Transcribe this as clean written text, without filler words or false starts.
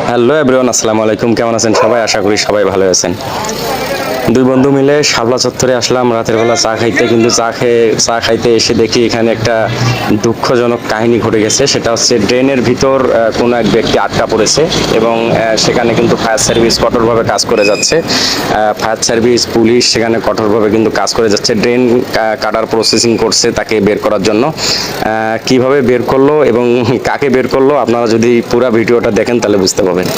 Hello everyone, আসসালামু আলাইকুম। কেমন আছেন সবাই? আশা করি সবাই ভালো আছেন। দুই বন্ধু মিলে শাপলা চত্বরে আসলাম রাতের বেলা চা খাইতে, কিন্তু চা খাইতে এসে দেখি এখানে একটা দুঃখজনক কাহিনী ঘটে গেছে। সেটা হচ্ছে ড্রেনের ভিতর কোনো এক ব্যক্তি আটকা পড়েছে এবং সেখানে কিন্তু ফায়ার সার্ভিস কঠোরভাবে কাজ করে যাচ্ছে। ফায়ার সার্ভিস, পুলিশ সেখানে কঠোরভাবে কিন্তু কাজ করে যাচ্ছে। ড্রেন কাটার প্রসেসিং করছে তাকে বের করার জন্য। কিভাবে বের করলো এবং কাকে বের করলো, আপনারা যদি পুরো ভিডিওটা দেখেন তাহলে বুঝতে পারবেন।